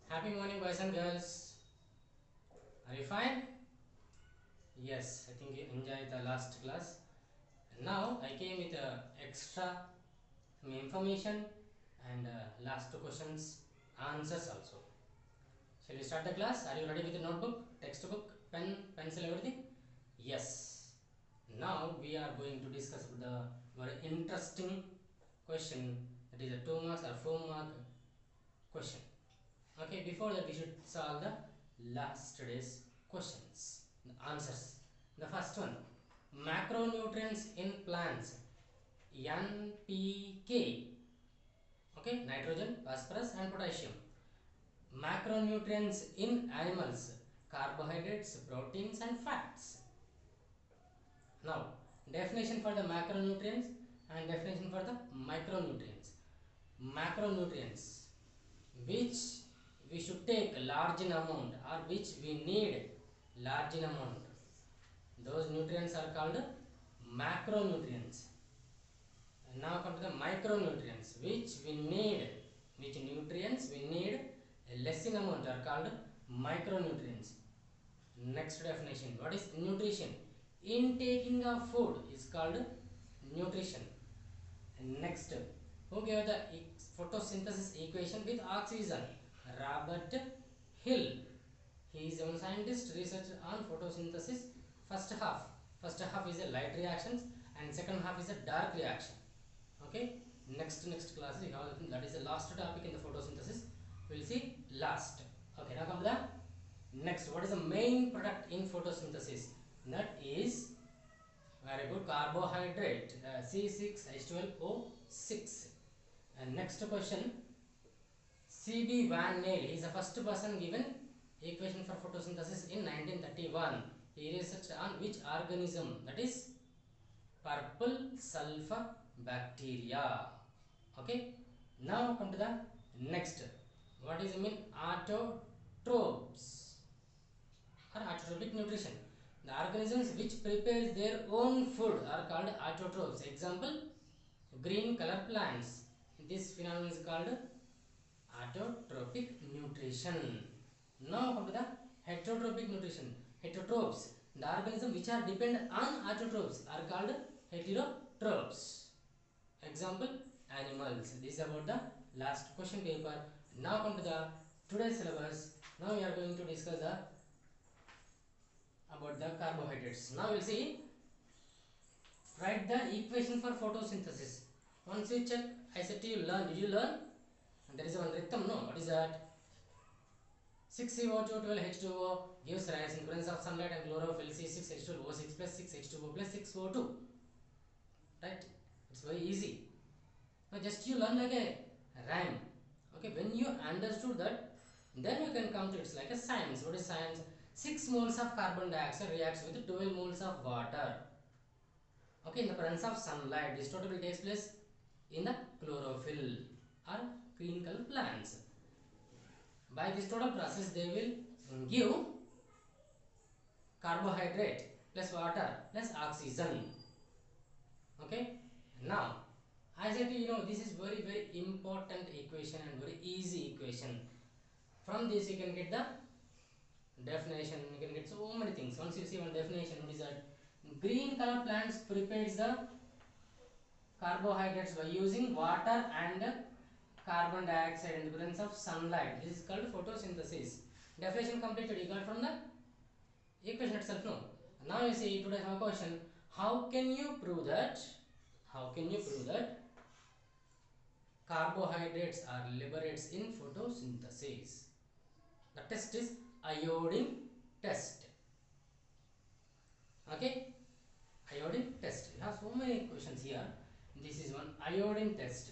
Happy morning, boys and girls. Are you fine? Yes, I think you enjoyed the last class. And now I came with extra some information and last two questions answers also. Shall we start the class? Are you ready with the notebook, textbook, pen, pencil, everything? Yes. Now we are going to discuss the very interesting question, that is a 2 marks or 4 mark question. Okay, before that we should solve the last today's questions, the answers. The first one, macronutrients in plants, NPK. Okay, nitrogen, phosphorus and potassium. Macronutrients in animals, carbohydrates, proteins and fats. Now, definition for the macronutrients and definition for the micronutrients. Macronutrients, which we should take large in amount or which we need large in amount, those nutrients are called macronutrients. And now come to the micronutrients, which nutrients we need less in amount are called micronutrients. Next definition, what is nutrition? Intaking of food is called nutrition. And next, who gave the photosynthesis equation with oxygen? Robert Hill. He is a scientist researcher on photosynthesis. First half is a light reactions and second half is a dark reaction. Okay. Next class we have, that is the last topic in the photosynthesis. We will see last. Okay. Now come to the next. What is the main product in photosynthesis? That is very good, carbohydrate, C6H12O6. And next question, C.B. Van Neel, he is the first person given equation for photosynthesis in 1931. He researched on which organism? That is purple sulfur bacteria. Okay. Now come to the next. What is mean autotrophs or autotrophic nutrition? The organisms which prepares their own food are called autotrophs. Example, green color plants. This phenomenon is called autotrophic nutrition. Now come to the heterotrophic nutrition. Heterotrophs. The organisms which are dependent on autotrophs are called heterotrophs. Example, animals. This is about the last question paper. Now come to the today's syllabus. Now we are going to discuss about the carbohydrates. Now we'll see, write the equation for photosynthesis. Once you check, I said to you learn. Did you learn? And there is one rhythm. No, what is that? 6CO2 12H2O gives rise in presence of sunlight and chlorophyll, C6H12O6 plus 6H2O plus 6O2. Right? It's very easy. Now just you learn like a rhyme. Okay, when you understood that, then you can come to it's like a science. What is science? 6 moles of carbon dioxide reacts with 12 moles of water. Okay, in the presence of sunlight. This total will take place in the chlorophyll or green color plants. By this total process, they will give carbohydrate plus water plus oxygen. Okay. Now, I said this is very important equation and very easy equation. From this you can get the definition. You can get so many things. Once you see one definition, what is that? Green color plants prepares the carbohydrates by using water and carbon dioxide in the presence of sunlight. This is called photosynthesis. Definition completed. You got from the equation itself. No. Now you see today's our question. How can you prove that? How can you prove that carbohydrates are liberates in photosynthesis? The test is iodine test. Okay, iodine test. We have so many questions here. This is one iodine test.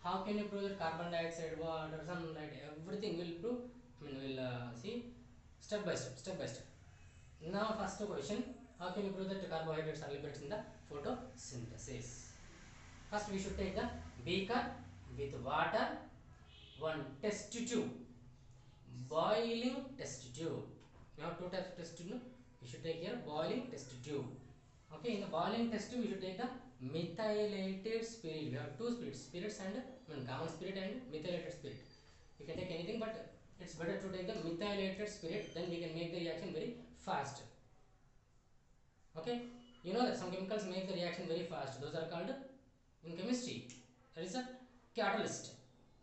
How can you prove that carbon dioxide, water, sunlight, everything will prove? I mean, we'll see step by step, step by step. Now, first question: how can you prove that carbohydrates are liberated in the photosynthesis? First, we should take the beaker with water, one test tube, boiling test tube. We have two types of test tube. We should take here boiling test tube. Okay, in the boiling test tube, we should take the methylated spirit. We have two spirits and common spirit and methylated spirit. You can take anything, but it's better to take the methylated spirit, then we can make the reaction very fast. Okay, you know that some chemicals make the reaction very fast, those are called in chemistry, that is a catalyst.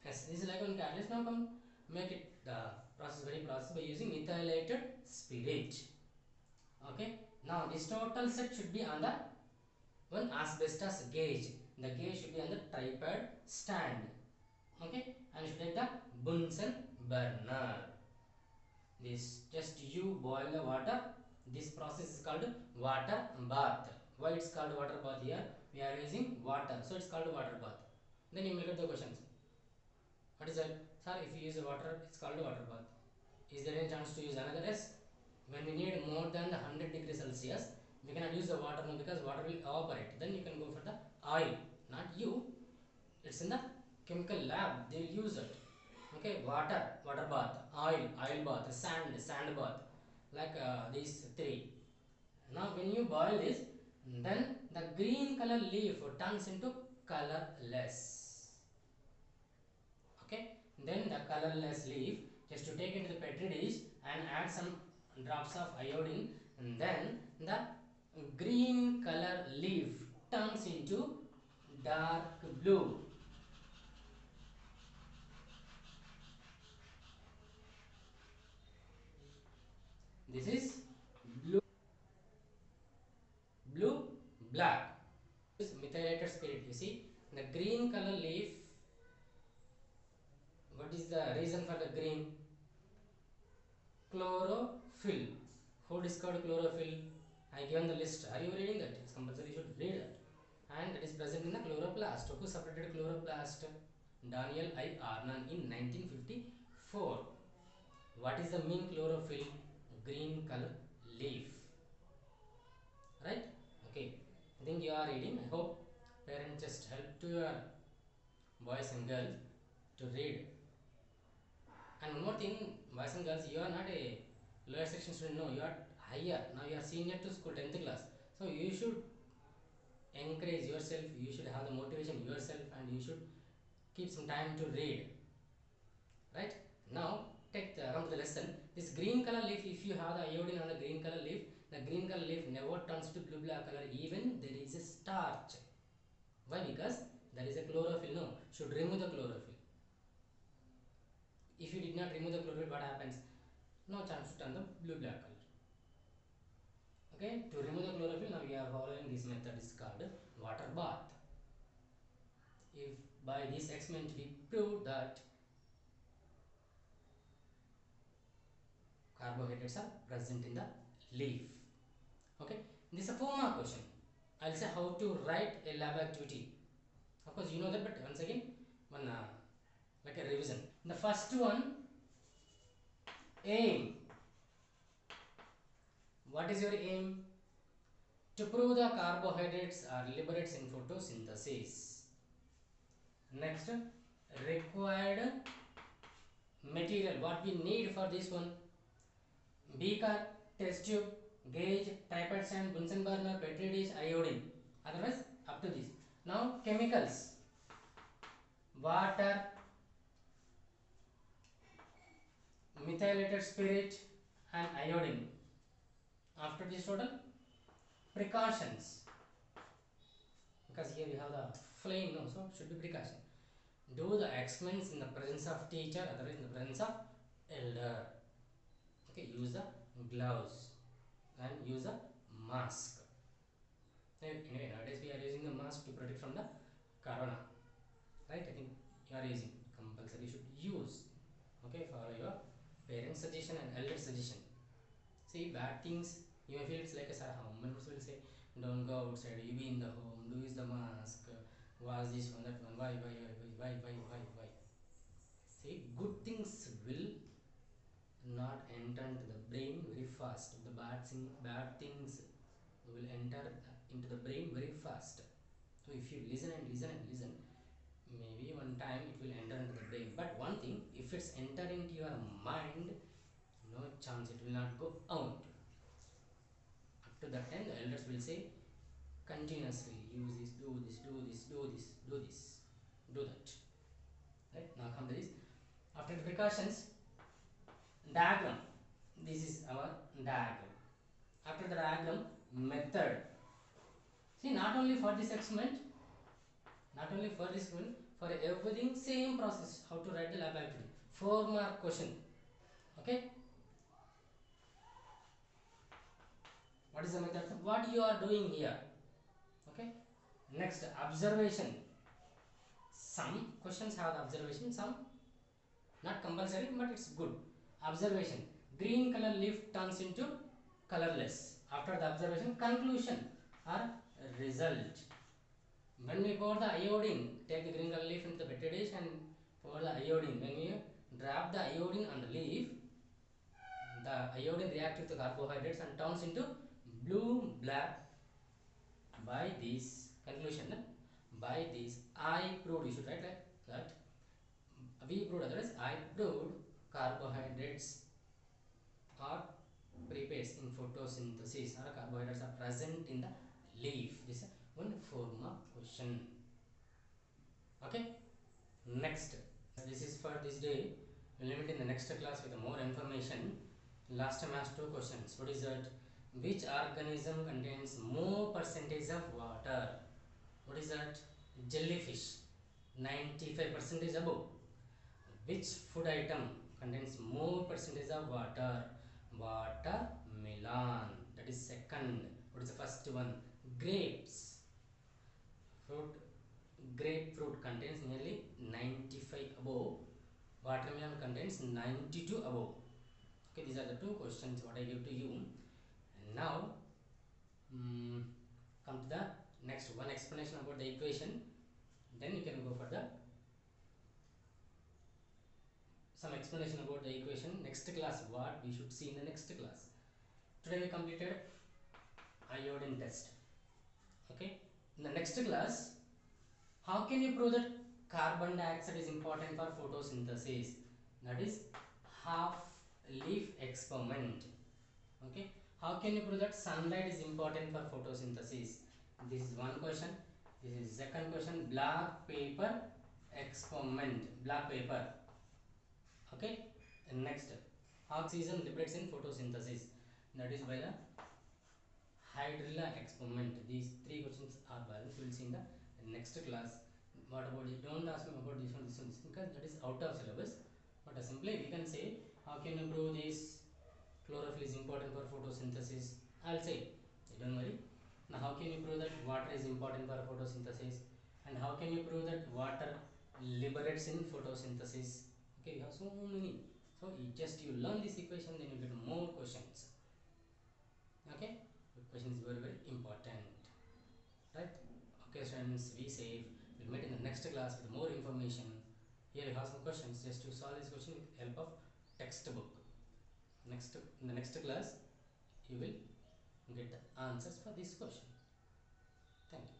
Yes, this is like one catalyst. Now come make it the process very process by using methylated spirit. Okay, now this total set should be on the one asbestos gauge. The gauge should be on the tripod stand. Okay, and you should take the Bunsen burner. This just you boil the water. This process is called water bath. Why it's called water bath? Here we are using water, so it's called water bath. Then you will get the questions. What is that? Sir, if you use water, it's called water bath. Is there any chance to use another? Yes. When we need more than the 100 degrees Celsius, we cannot use the water now because water will evaporate. Then you can go for the oil. Not you. It's in the chemical lab. They will use it. Okay, water bath, oil bath, sand bath, like these three. Now when you boil this, then the green color leaf turns into colorless. Okay, then the colorless leaf, just to take into the petri dish and add some drops of iodine, and then the green color leaf turns into dark blue. This is blue, blue, black. This methylated spirit, you see the green color leaf. What is the reason for the green? Chlorophyll. Who discovered chlorophyll? I given the list. Are you reading that? It's compulsory, you should read that. And it is present in the chloroplast. Who separated chloroplast? Daniel I. Arnon in 1954. What is the mean chlorophyll? Green color leaf. Right? Okay, I think you are reading. I hope parents just help to your boys and girls to read. And one more thing, boys and girls, you are not a lower section student. No, you are higher. Now you are senior to school, 10th class. So you should encourage yourself. You should have the motivation yourself, and you should keep some time to read. Right? Now come to the lesson. This green color leaf, if you have the iodine on the green color leaf, the green color leaf never turns to blue black color even there is a starch. Why? Because there is a chlorophyll. No, should remove the chlorophyll. If you did not remove the chlorophyll, what happens? No chance to turn the blue black color. Okay, to remove the chlorophyll, now we are following this method, is called water bath. If by this experiment we prove that carbohydrates are present in the leaf. Okay, this is a 4-mark question. I'll say how to write a lab activity. Of course you know that, but once again one like a revision. The first one, aim. What is your aim? To prove the carbohydrates are liberates in photosynthesis. Next, required material. What we need for this one? Beaker, test tube, gauge, tripod stand, Bunsen burner, petri dish, iodine. Otherwise, up to this. Now, chemicals. Water, methylated spirit, and iodine. After this total, precautions. Because here we have the flame, no, so should be precaution. Do the experiments in the presence of teacher, otherwise in the presence of elder. Okay, use the gloves and use a mask. Anyway, nowadays we are using the mask to protect from the corona. Right? I think you are using compulsory. You should use. Okay, follow your parents' suggestion and elder suggestion. See, bad things you may feel it's like a sir, how members will say, don't go outside, you be in the home, do use the mask, wash this one, that one, why? See, good things will not enter into the brain very fast. The bad things will enter into the brain very fast. So if you listen and listen and listen, maybe one time it will enter into the brain. But one thing, if it's entered into your mind, no chance it will not go out. Up to that time, the elders will say continuously use this, do this, do this, do this, do this, do that. Right? Now come to this. After the precautions, Diagram. This is our diagram. After the diagram, method. See, not only for this experiment, not only for this one, for everything same process. How to write the lab activity. 4-mark question. Okay. What is the method? What you are doing here. Okay. Next, observation. Some questions have the observation, some not compulsory, but it's good. Observation. Green color leaf turns into colorless. After the observation, conclusion or result. When we pour the iodine, take the green color leaf into the petri dish and pour the iodine. When we drop the iodine on the leaf, the iodine reacts with the carbohydrates and turns into blue black. By this conclusion, by this I proved, you should write like that. We proved, otherwise I proved carbohydrates are prepares in photosynthesis, or carbohydrates are present in the leaf. This is one 4-mark question. Okay. Next, this is for this day. We'll meet in the next class with more information. Last time I asked 2 questions. What is that? Which organism contains more percentage of water? What is that? Jellyfish, 95% above. Which food item contains more percentage of water? Watermelon. That is second. What is the first one? Grapes. Fruit. Grapefruit contains nearly 95 above. Watermelon contains 92 above. Okay, these are the 2 questions what I give to you. And now, come to the next one, explanation about the equation. Then you can go for the some explanation about the equation. Next class, what we should see in the next class. Today we completed iodine test. Okay. In the next class, how can you prove that carbon dioxide is important for photosynthesis? That is half leaf experiment. Okay. How can you prove that sunlight is important for photosynthesis? This is one question. This is second question. Black paper experiment. Black paper. Okay. And next, oxygen liberates in photosynthesis. That is by the hydrilla experiment. These 3 questions are balanced. We will see in the next class. What about it? Don't ask me about this one, because that is out of syllabus. But simply we can say, how can you prove this chlorophyll is important for photosynthesis? I'll say, don't worry. Now, how can you prove that water is important for photosynthesis? And how can you prove that water liberates in photosynthesis? Okay, we have so many. So you learn this equation, then you get more questions. Okay, the question is very important, right? Okay, friends, be safe. We'll meet in the next class with more information. Here you have some questions. Just to solve this question with help of textbook. In the next class, you will get the answers for this question. Thank you.